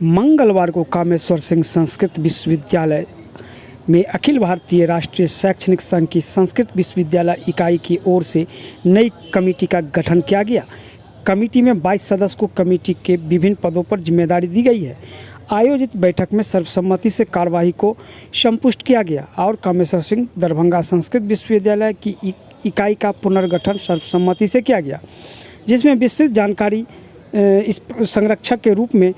मंगलवार को कामेश्वर सिंह संस्कृत विश्वविद्यालय में अखिल भारतीय राष्ट्रीय शैक्षणिक संघ की संस्कृत विश्वविद्यालय इकाई की ओर से नई कमेटी का गठन किया गया। कमेटी में 22 सदस्य को कमेटी के विभिन्न पदों पर जिम्मेदारी दी गई है। आयोजित बैठक में सर्वसम्मति से कार्यवाही को संपुष्ट किया गया और कामेश्वर सिंह दरभंगा संस्कृत विश्वविद्यालय की इकाई का पुनर्गठन सर्वसम्मति से किया गया, जिसमें विस्तृत जानकारी इस संरक्षक के रूप में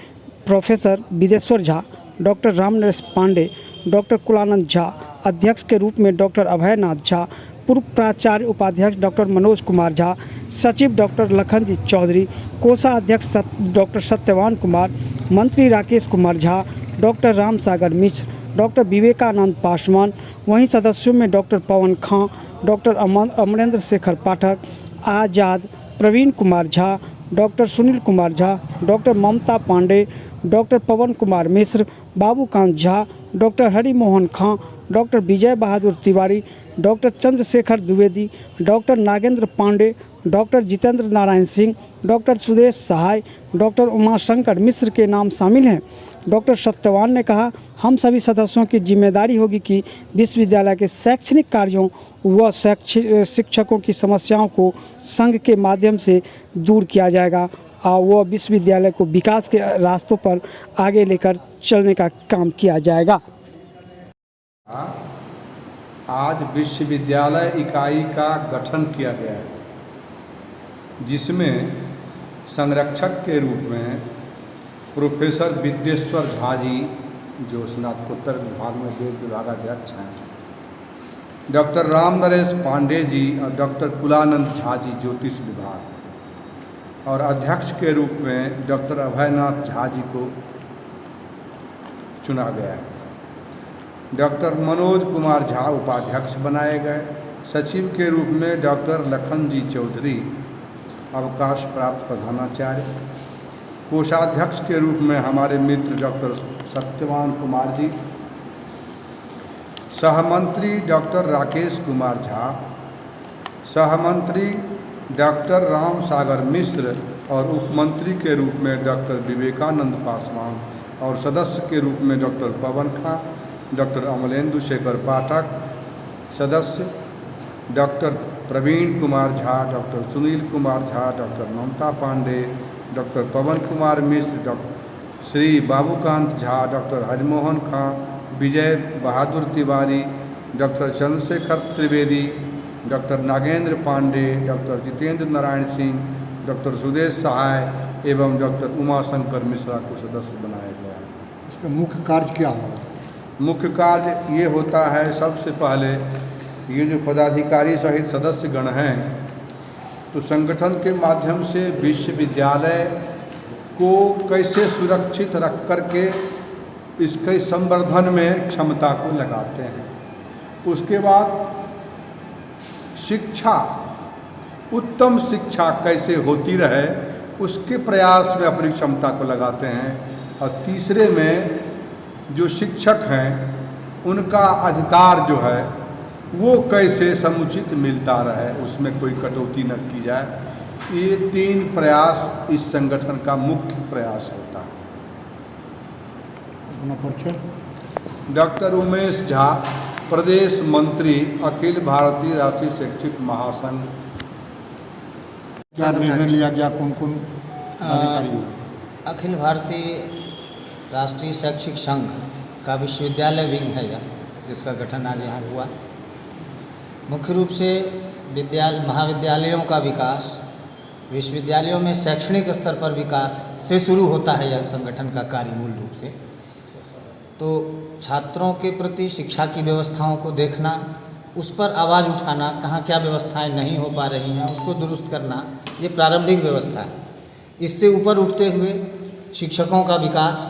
professor Videshwar Jha, doctor Ramnaresh Pandey, doctor Kulanand Jha, अध्यक्ष के रूप में डॉक्टर अभयनाथ झा, पूर्व प्राचार्य उपाध्यक्ष डॉक्टर मनोज कुमार झा, सचिव डॉक्टर लखनजी चौधरी, कोषाध्यक्ष डॉक्टर सत्यवान कुमार, मंत्री राकेश कुमार झा, डॉक्टर राम सागर मिश्र, डॉक्टर विवेकानंद पासवान। वहीं सदस्यों में doctor Pawan Khan, doctor Amarendra Shekhar Pathak, Azad, Praveen Kumar Jha, doctor Sunil Kumar Jha, doctor Mamta Pandey, doctor Pawan Kumar Mishra, Babukant Jha, doctor Harimohan Khan, doctor Vijay Bahadur Tiwari, doctor Chandrashekhar Dwivedi, doctor Nagendra Pandey, doctor Jitendra Narayan Singh, doctor Sudesh Sahay, doctor Umashankar Mishra के नाम शामिल हैं। डॉक्टर सत्यवान ने कहा, हम सभी सदस्यों की जिम्मेदारी होगी कि विश्वविद्यालय के शैक्षणिक कार्यों व शिक्षकों की समस्याओं को संघ के माध्यम से दूर किया जाएगा और वह विश्वविद्यालय को विकास के रास्तों पर आगे लेकर चलने का काम किया जाएगा। आज विश्वविद्यालय इकाई का गठन किया गया है, जिसमें संरक्षक के रूप में प्रोफेसर विदेश्वर झा जी, जो स्नातकोत्तर विभाग में वेद विभागाध्यक्ष हैं, डॉक्टर रामनरेश पांडे जी और डॉक्टर कुलानंद झा जी ज्योतिष विभाग, और अध्यक्ष के रूप में डॉक्टर अभयनाथ झा जी को चुना गया है। डॉक्टर मनोज कुमार झा उपाध्यक्ष बनाए गए। सचिव के रूप में डॉक्टर लखनजी चौधरी, अवकाश प्राप्त प्रधानाचार्य। कोषाध्यक्ष के रूप में हमारे मित्र doctor Satyawan Kumar ji. सहमंत्री doctor Rakesh Kumar Jha, सहमंत्री doctor Ram Sagar मिश्र और उपमंत्री के रूप में डॉक्टर विवेकानंद पासवान, और सदस्य के रूप में डॉक्टर पवन खां, डॉक्टर अमलेंदु शेखर पाठक, सदस्य doctor Praveen Kumar Jha, doctor Sunil Kumar Jha, doctor Mamta Pandey, doctor Pawan Kumar Mishra, doctor Shri Babukant Jha, doctor Harimohan Khan, Vijay Bahadur Tiwari, doctor Chandrashekhar Trivedi, doctor Nagendra Pandey, doctor Jitendra Narayan Singh, doctor Sudesh Sahay एवं डॉक्टर उमाशंकर मिश्रा को सदस्य बनाया गया है। इसका मुख्य कार्य क्या होगा? मुख्य कार्य ये होता है, सबसे पहले ये जो पदाधिकारी सहित सदस्यगण हैं, तो संगठन के माध्यम से विश्वविद्यालय को कैसे सुरक्षित रख कर के इसके संवर्धन में क्षमता को लगाते हैं। उसके बाद शिक्षा, उत्तम शिक्षा कैसे होती रहे उसके प्रयास में अपनी क्षमता को लगाते हैं। और तीसरे में जो शिक्षक हैं उनका अधिकार जो है वो कैसे समुचित मिलता रहे, उसमें कोई कटौती न की जाए। ये 3 प्रयास इस संगठन का मुख्य प्रयास होता है। अपना परिचय। डॉक्टर उमेश झा, प्रदेश मंत्री, अखिल भारतीय राष्ट्रीय शैक्षिक महासंघ। क्या निर्णय लिया गया, कौन कौन अधिकारी? अखिल भारतीय राष्ट्रीय शैक्षिक संघ का विश्वविद्यालय विंग है यह, जिसका गठन आज यहाँ हुआ। मुख्य रूप से महाविद्यालयों का विकास, विश्वविद्यालयों में शैक्षणिक स्तर पर विकास से शुरू होता है यह संगठन का कार्य मूल रूप से। तो छात्रों के प्रति शिक्षा की व्यवस्थाओं को देखना, उस पर आवाज़ उठाना, कहाँ क्या व्यवस्थाएं नहीं हो पा रही हैं उसको दुरुस्त करना, ये प्रारंभिक व्यवस्था है। इससे ऊपर उठते हुए शिक्षकों का विकास,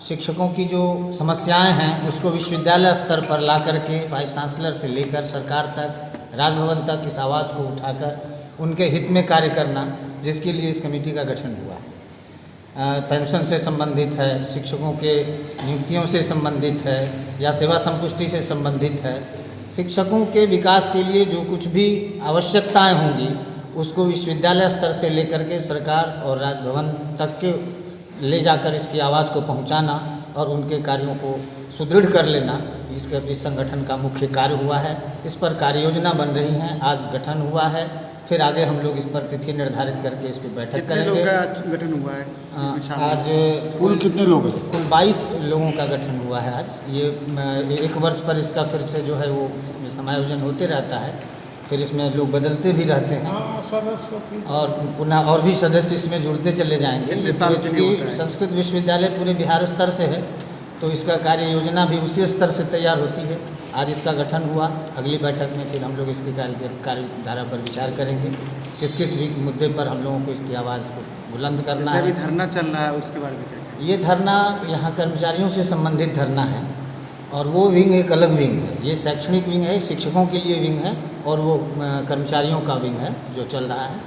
शिक्षकों की जो समस्याएं हैं उसको विश्वविद्यालय स्तर पर ला करके वाइस चांसलर से लेकर सरकार तक, राजभवन तक इस आवाज़ को उठाकर उनके हित में कार्य करना, जिसके लिए इस कमेटी का गठन हुआ है। पेंशन से संबंधित है, शिक्षकों के नियुक्तियों से संबंधित है या सेवा संपुष्टि से संबंधित है। शिक्षकों के विकास के लिए जो कुछ भी आवश्यकताएं होंगी उसको विश्वविद्यालय स्तर से लेकर के सरकार और राजभवन तक के ले जाकर इसकी आवाज़ को पहुंचाना और उनके कार्यों को सुदृढ़ कर लेना इस संगठन का मुख्य कार्य हुआ है। इस पर कार्य योजना बन रही हैं, आज गठन हुआ है, फिर आगे हम लोग इस पर तिथि निर्धारित करके इस पर बैठक कितने लोग करेंगे। का आज गठन हुआ है इसमें शामिल? आज कुल कितने लोग हैं? कुल 22 लोगों का गठन हुआ है आज। ये एक वर्ष पर इसका फिर से जो है वो समायोजन होते रहता है, फिर इसमें लोग बदलते भी रहते हैं और पुनः और भी सदस्य इसमें जुड़ते चले जाएंगे। कितने साल के लिए होता है? संस्कृत विश्वविद्यालय पूरे बिहार स्तर से है, तो इसका कार्य योजना भी उसी स्तर से तैयार होती है। आज इसका गठन हुआ, अगली बैठक में फिर हम लोग इसकी कार्यधारा पर विचार करेंगे, किस किस भी मुद्दे पर हम लोगों को इसकी आवाज़ को बुलंद करना जैसे अभी है। धरना चल रहा है उसके बारे में क्या कहें? ये धरना यहाँ कर्मचारियों से संबंधित धरना है और वो विंग एक अलग विंग है। ये शैक्षणिक विंग है, शिक्षकों के लिए विंग है, और वो कर्मचारियों का विंग है जो चल रहा है।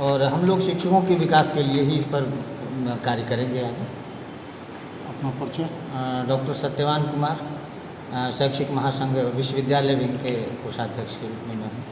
और हम लोग शिक्षकों के विकास के लिए ही इस पर कार्य करेंगे आगे। अपना परिचय? डॉक्टर सत्यवान कुमार, शैक्षिक महासंघ विश्वविद्यालय विंग के कोषाध्यक्ष के रूप में मैं हूँ।